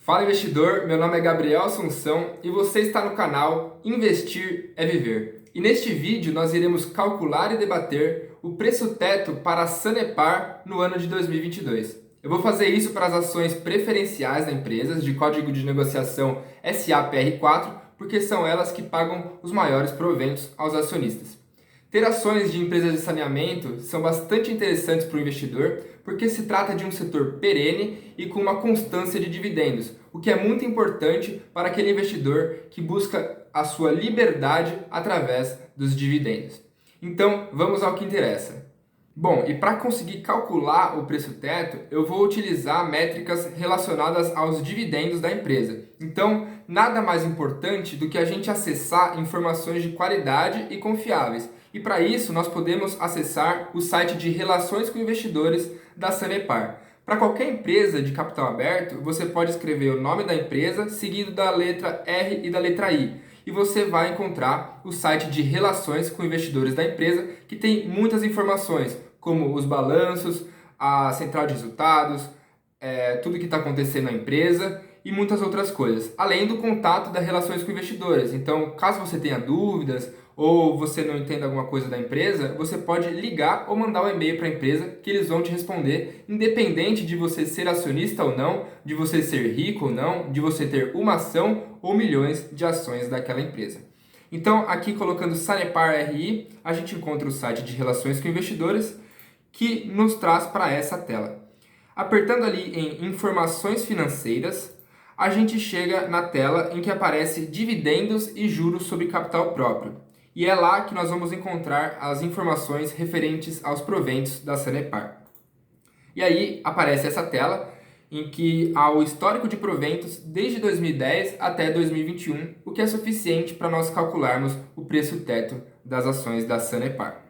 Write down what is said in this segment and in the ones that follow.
Fala investidor, meu nome é Gabriel Assunção e você está no canal Investir é Viver. E neste vídeo nós iremos calcular e debater o preço teto para a Sanepar no ano de 2022. Eu vou fazer isso para as ações preferenciais da empresa, de código de negociação SAPR4, porque são elas que pagam os maiores proventos aos acionistas. Ter ações de empresas de saneamento são bastante interessantes para o investidor, porque se trata de um setor perene e com uma constância de dividendos, o que é muito importante para aquele investidor que busca a sua liberdade através dos dividendos. Então, vamos ao que interessa. Bom, e para conseguir calcular o preço teto, eu vou utilizar métricas relacionadas aos dividendos da empresa. Então, nada mais importante do que a gente acessar informações de qualidade e confiáveis. E para isso, nós podemos acessar o site de Relações com Investidores da Sanepar. Para qualquer empresa de capital aberto, você pode escrever o nome da empresa, seguido da letra R e da letra I. E você vai encontrar o site de Relações com Investidores da empresa, que tem muitas informações, como os balanços, a central de resultados, tudo que está acontecendo na empresa e muitas outras coisas. Além do contato das Relações com Investidores. Então, caso você tenha dúvidas ou você não entenda alguma coisa da empresa, você pode ligar ou mandar um e-mail para a empresa que eles vão te responder, independente de você ser acionista ou não, de você ser rico ou não, de você ter uma ação ou milhões de ações daquela empresa. Então, aqui colocando Sanepar RI, a gente encontra o site de Relações com Investidores que nos traz para essa tela. Apertando ali em Informações Financeiras, a gente chega na tela em que aparece Dividendos e Juros sobre Capital Próprio. E é lá que nós vamos encontrar as informações referentes aos proventos da Sanepar. E aí aparece essa tela em que há o histórico de proventos desde 2010 até 2021, o que é suficiente para nós calcularmos o preço teto das ações da Sanepar.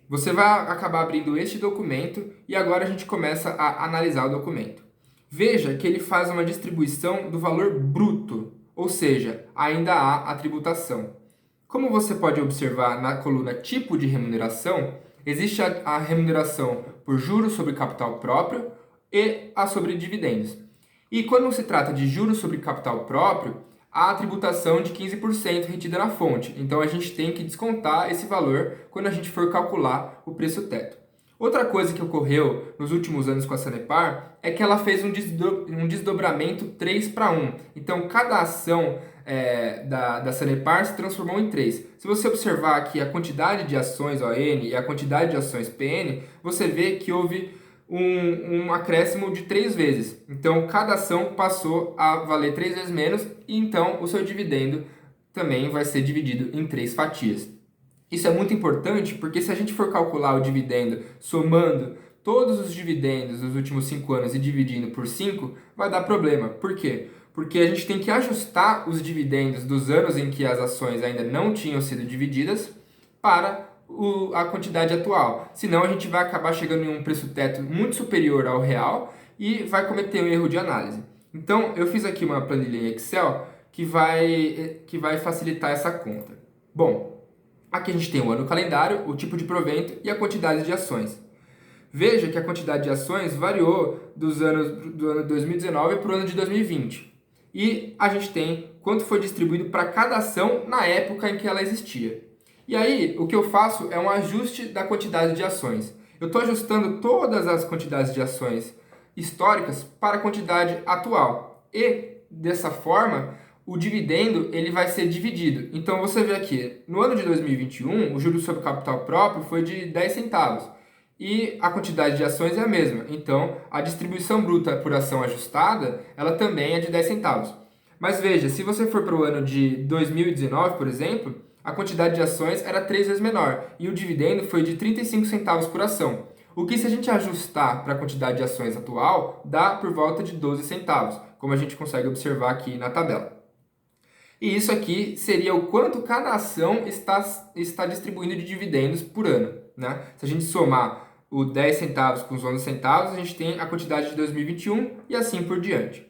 Você vai acabar abrindo este documento e agora a gente começa a analisar o documento. Veja que ele faz uma distribuição do valor bruto, ou seja, ainda há a tributação. Como você pode observar na coluna Tipo de Remuneração, existe a remuneração por juros sobre capital próprio e a sobre dividendos. E quando se trata de juros sobre capital próprio, há a tributação de 15% retida na fonte. Então a gente tem que descontar esse valor quando a gente for calcular o preço teto. Outra coisa que ocorreu nos últimos anos com a Sanepar é que ela fez um desdobramento 3-1. Então cada ação da Sanepar se transformou em 3. Se você observar aqui a quantidade de ações ON e a quantidade de ações PN, você vê que houve um acréscimo de 3 vezes. Então, cada ação passou a valer 3 vezes menos e então o seu dividendo também vai ser dividido em 3 fatias. Isso é muito importante porque se a gente for calcular o dividendo somando todos os dividendos dos últimos 5 anos e dividindo por 5, vai dar problema. Por quê? Porque a gente tem que ajustar os dividendos dos anos em que as ações ainda não tinham sido divididas para a quantidade atual. Senão a gente vai acabar chegando em um preço teto muito superior ao real e vai cometer um erro de análise. Então eu fiz aqui uma planilha em Excel que vai facilitar essa conta. Bom, aqui a gente tem o ano calendário, o tipo de provento e a quantidade de ações. Veja que a quantidade de ações variou do ano 2019 para o ano de 2020. E a gente tem quanto foi distribuído para cada ação na época em que ela existia. E aí, o que eu faço é um ajuste da quantidade de ações. Eu estou ajustando todas as quantidades de ações históricas para a quantidade atual. E, dessa forma, o dividendo ele vai ser dividido. Então, você vê aqui, no ano de 2021, o juros sobre capital próprio foi de 10 centavos. E a quantidade de ações é a mesma. Então, a distribuição bruta por ação ajustada, ela também é de 10 centavos. Mas veja, se você for para o ano de 2019, por exemplo, a quantidade de ações era 3 vezes menor e o dividendo foi de 35 centavos por ação. O que, se a gente ajustar para a quantidade de ações atual, dá por volta de 12 centavos, como a gente consegue observar aqui na tabela. E isso aqui seria o quanto cada ação está distribuindo de dividendos por ano, né? Se a gente somar o 10 centavos com os 11 centavos, a gente tem a quantidade de 2021 e assim por diante.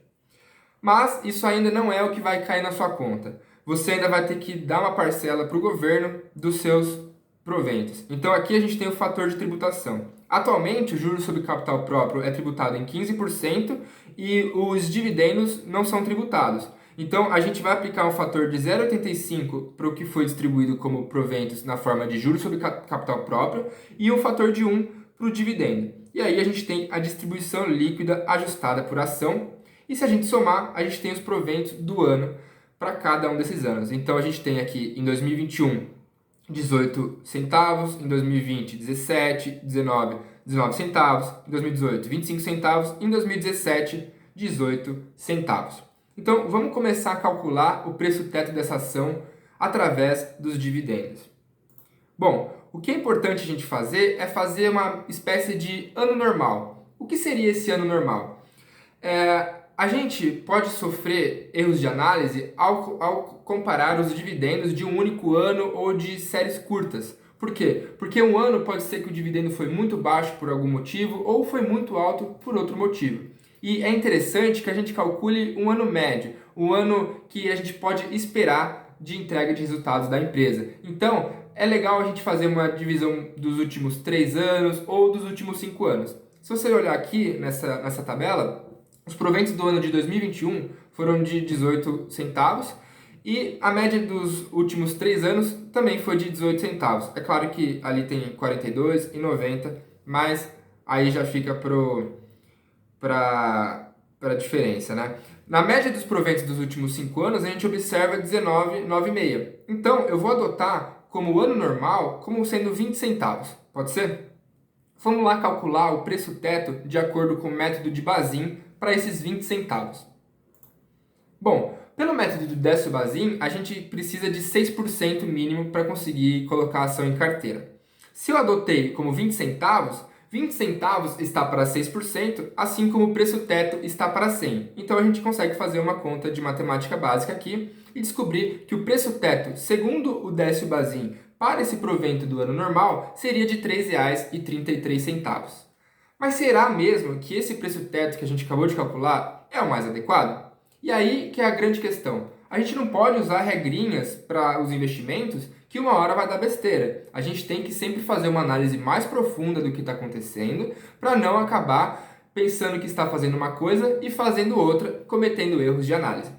Mas isso ainda não é o que vai cair na sua conta. Você ainda vai ter que dar uma parcela para o governo dos seus proventos. Então aqui a gente tem o fator de tributação. Atualmente, o juros sobre capital próprio é tributado em 15% e os dividendos não são tributados. Então, a gente vai aplicar um fator de 0,85 para o que foi distribuído como proventos na forma de juros sobre capital próprio e um fator de 1 para o dividendo. E aí a gente tem a distribuição líquida ajustada por ação. E se a gente somar, a gente tem os proventos do ano para cada um desses anos. Então, a gente tem aqui em 2021, 18 centavos, em 2020, 17, 19 centavos, em 2018, 25 centavos, em 2017, 18 centavos. Então, vamos começar a calcular o preço teto dessa ação através dos dividendos. Bom, o que é importante a gente fazer é fazer uma espécie de ano normal. O que seria esse ano normal? A gente pode sofrer erros de análise ao comparar os dividendos de um único ano ou de séries curtas. Por quê? Porque um ano pode ser que o dividendo foi muito baixo por algum motivo ou foi muito alto por outro motivo. E é interessante que a gente calcule um ano médio, um ano que a gente pode esperar de entrega de resultados da empresa. Então, é legal a gente fazer uma divisão dos últimos 3 anos ou dos últimos 5 anos. Se você olhar aqui nessa tabela, os proventos do ano de 2021 foram de 18 centavos e a média dos últimos 3 anos também foi de 18 centavos. É claro que ali tem 42 e 90, mas aí já fica para a diferença, né? Na média dos proventos dos últimos 5 anos, a gente observa 19,96. Então, eu vou adotar como ano normal como sendo 20 centavos. Pode ser? Vamos lá calcular o preço teto de acordo com o método de Bazin para esses 20 centavos. Bom, pelo método de Décio-Bazin, a gente precisa de 6% mínimo para conseguir colocar a ação em carteira. Se eu adotei como 20 centavos está para 6%, assim como o preço teto está para 100. Então a gente consegue fazer uma conta de matemática básica aqui e descobrir que o preço teto, segundo o Décio-Bazin, para esse provento do ano normal, seria de R$ 3,33. Mas será mesmo que esse preço teto que a gente acabou de calcular é o mais adequado? E aí que é a grande questão. A gente não pode usar regrinhas para os investimentos que uma hora vai dar besteira. A gente tem que sempre fazer uma análise mais profunda do que está acontecendo para não acabar pensando que está fazendo uma coisa e fazendo outra, cometendo erros de análise.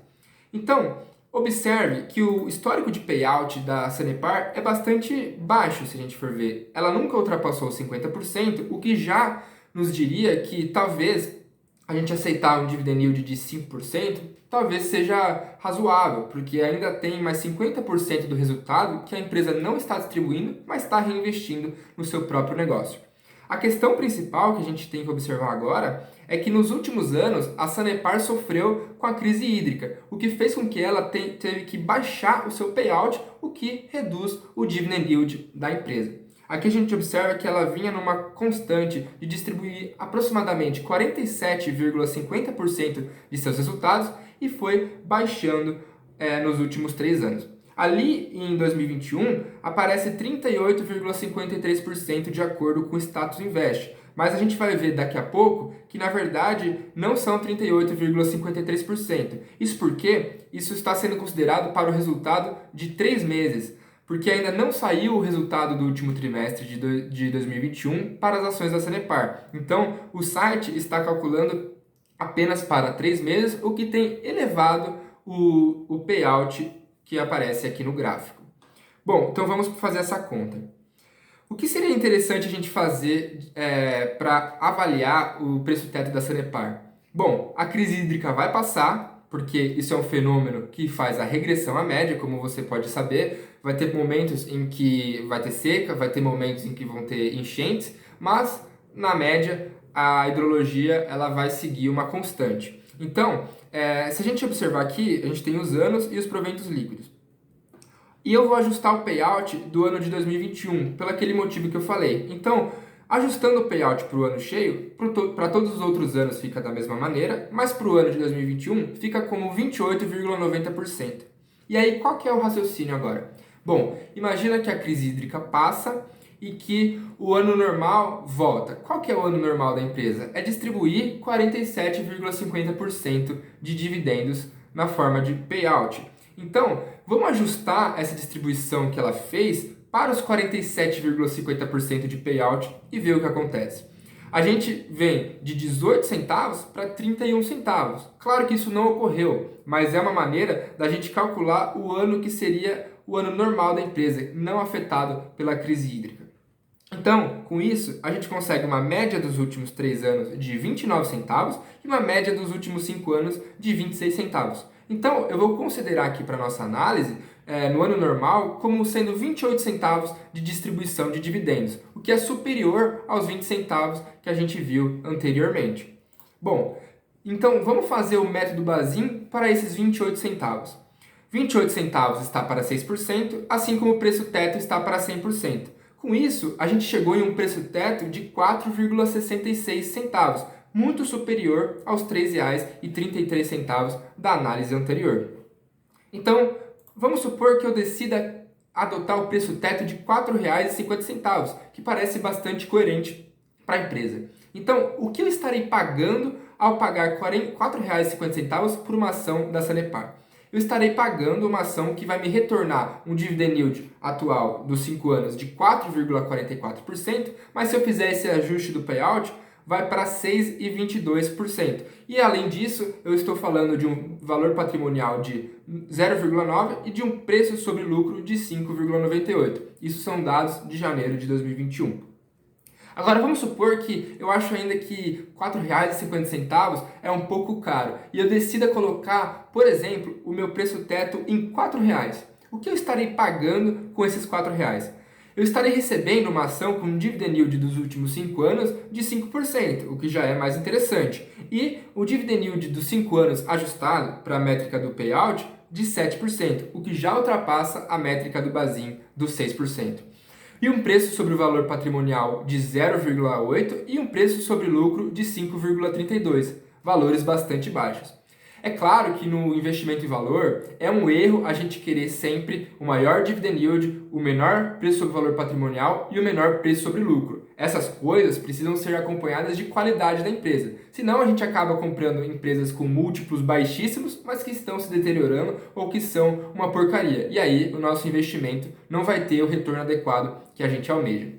Então, observe que o histórico de payout da Sanepar é bastante baixo, se a gente for ver. Ela nunca ultrapassou os 50%, o que já nos diria que talvez a gente aceitar um dividend yield de 5%, talvez seja razoável, porque ainda tem mais 50% do resultado que a empresa não está distribuindo, mas está reinvestindo no seu próprio negócio. A questão principal que a gente tem que observar agora é que nos últimos anos a Sanepar sofreu com a crise hídrica, o que fez com que ela teve que baixar o seu payout, o que reduz o dividend yield da empresa. Aqui a gente observa que ela vinha numa constante de distribuir aproximadamente 47,50% de seus resultados e foi baixando nos últimos 3 anos. Ali em 2021 aparece 38,53% de acordo com o Status Invest, mas a gente vai ver daqui a pouco que na verdade não são 38,53%. Isso porque isso está sendo considerado para o resultado de 3 meses. Porque ainda não saiu o resultado do último trimestre de 2021 para as ações da Sanepar. Então, o site está calculando apenas para 3 meses, o que tem elevado o payout que aparece aqui no gráfico. Bom, então vamos fazer essa conta. O que seria interessante a gente fazer para avaliar o preço teto da Sanepar? Bom, a crise hídrica vai passar, porque isso é um fenômeno que faz a regressão à média, como você pode saber. Vai ter momentos em que vai ter seca, vai ter momentos em que vão ter enchentes, mas na média a hidrologia ela vai seguir uma constante. Então, se a gente observar aqui, a gente tem os anos e os proventos líquidos. E eu vou ajustar o payout do ano de 2021, pelo aquele motivo que eu falei. Então, ajustando o payout para o ano cheio, para todos os outros anos fica da mesma maneira, mas para o ano de 2021 fica como 28,90%. E aí, qual que é o raciocínio agora? Bom, imagina que a crise hídrica passa e que o ano normal volta. Qual que é o ano normal da empresa? É distribuir 47,50% de dividendos na forma de payout. Então, vamos ajustar essa distribuição que ela fez para os 47,50% de payout e ver o que acontece. A gente vem de 18 centavos para 31 centavos. Claro que isso não ocorreu, mas é uma maneira da gente calcular o ano que seria o ano normal da empresa, não afetado pela crise hídrica. Então, com isso, a gente consegue uma média dos últimos 3 anos de 29 centavos e uma média dos últimos 5 anos de 26 centavos. Então, eu vou considerar aqui para nossa análise, no ano normal, como sendo 28 centavos de distribuição de dividendos, o que é superior aos 20 centavos que a gente viu anteriormente. Bom, então vamos fazer o método Bazin para esses 28 centavos. 28 centavos está para 6%, assim como o preço teto está para 100%. Com isso, a gente chegou em um preço teto de 4,66 centavos, muito superior aos R$ 3,33 da análise anterior. Então, vamos supor que eu decida adotar o preço teto de R$ 4,50, que parece bastante coerente para a empresa. Então, o que eu estarei pagando ao pagar R$ 4,50 por uma ação da Sanepar? Eu estarei pagando uma ação que vai me retornar um dividend yield atual dos 5 anos de 4,44%, mas se eu fizer esse ajuste do payout, vai para 6,22%. E além disso, eu estou falando de um valor patrimonial de 0,9 e de um preço sobre lucro de 5,98. Isso são dados de janeiro de 2021. Agora vamos supor que eu acho ainda que R$ 4,50 é um pouco caro e eu decida colocar, por exemplo, o meu preço teto em R$ 4,00. O que eu estarei pagando com esses R$ 4,00? Eu estarei recebendo uma ação com um dividend yield dos últimos 5 anos de 5%, o que já é mais interessante. E o dividend yield dos 5 anos ajustado para a métrica do payout de 7%, o que já ultrapassa a métrica do Bazin dos 6%. E um preço sobre o valor patrimonial de 0,8 e um preço sobre lucro de 5,32, valores bastante baixos. É claro que no investimento em valor é um erro a gente querer sempre o maior dividend yield, o menor preço sobre valor patrimonial e o menor preço sobre lucro. Essas coisas precisam ser acompanhadas de qualidade da empresa, senão a gente acaba comprando empresas com múltiplos baixíssimos, mas que estão se deteriorando ou que são uma porcaria. E aí o nosso investimento não vai ter o retorno adequado que a gente almeja.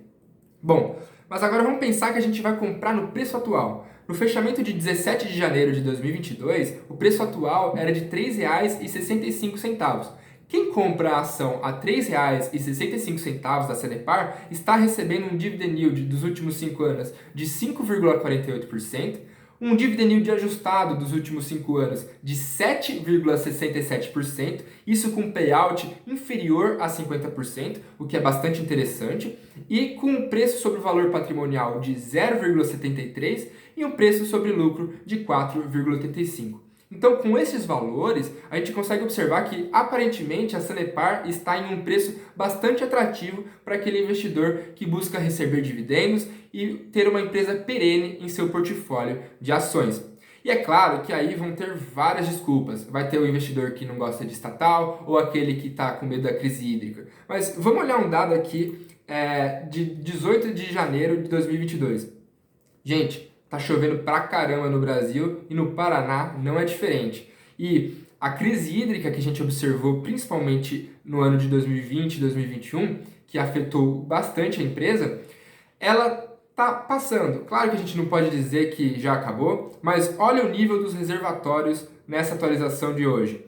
Bom, mas agora vamos pensar que a gente vai comprar no preço atual. No fechamento de 17 de janeiro de 2022, o preço atual era de R$ 3,65. Quem compra a ação a R$ 3,65 da Sanepar está recebendo um dividend yield dos últimos 5 anos de 5,48%, um dividend yield ajustado dos últimos 5 anos de 7,67%, isso com payout inferior a 50%, o que é bastante interessante, e com um preço sobre o valor patrimonial de 0,73% e um preço sobre lucro de 4,85%. Então, com esses valores, a gente consegue observar que, aparentemente, a Sanepar está em um preço bastante atrativo para aquele investidor que busca receber dividendos e ter uma empresa perene em seu portfólio de ações. E é claro que aí vão ter várias desculpas. Vai ter o investidor que não gosta de estatal ou aquele que está com medo da crise hídrica. Mas vamos olhar um dado aqui de 18 de janeiro de 2022. Gente, tá chovendo pra caramba no Brasil e no Paraná não é diferente. E a crise hídrica que a gente observou principalmente no ano de 2020 e 2021, que afetou bastante a empresa, ela tá passando. Claro que a gente não pode dizer que já acabou, mas olha o nível dos reservatórios nessa atualização de hoje.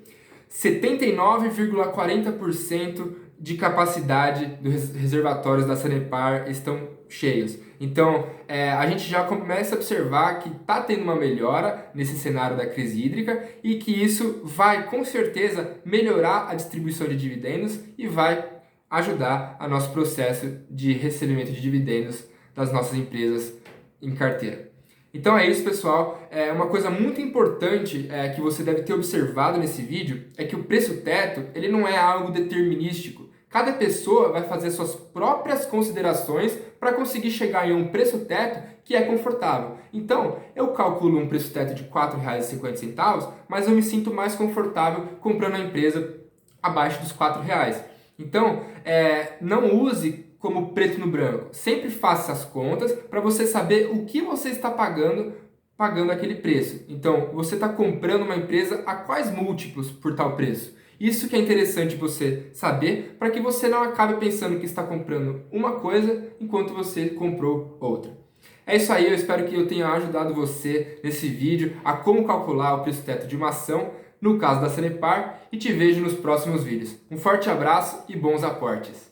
79,40% de capacidade dos reservatórios da Sanepar estão cheios. Então, a gente já começa a observar que está tendo uma melhora nesse cenário da crise hídrica e que isso vai, com certeza, melhorar a distribuição de dividendos e vai ajudar a nosso processo de recebimento de dividendos das nossas empresas em carteira. Então é isso, pessoal. Uma coisa muito importante que você deve ter observado nesse vídeo é que o preço teto ele não é algo determinístico. Cada pessoa vai fazer suas próprias considerações para conseguir chegar em um preço teto que é confortável. Então, eu calculo um preço teto de R$ 4,50, mas eu me sinto mais confortável comprando a empresa abaixo dos R$ 4,00. Então, não use como preto no branco. Sempre faça as contas para você saber o que você está pagando aquele preço. Então, você está comprando uma empresa a quais múltiplos por tal preço? Isso que é interessante você saber para que você não acabe pensando que está comprando uma coisa enquanto você comprou outra. É isso aí, eu espero que eu tenha ajudado você nesse vídeo a como calcular o preço teto de uma ação, no caso da Sanepar, e te vejo nos próximos vídeos. Um forte abraço e bons aportes!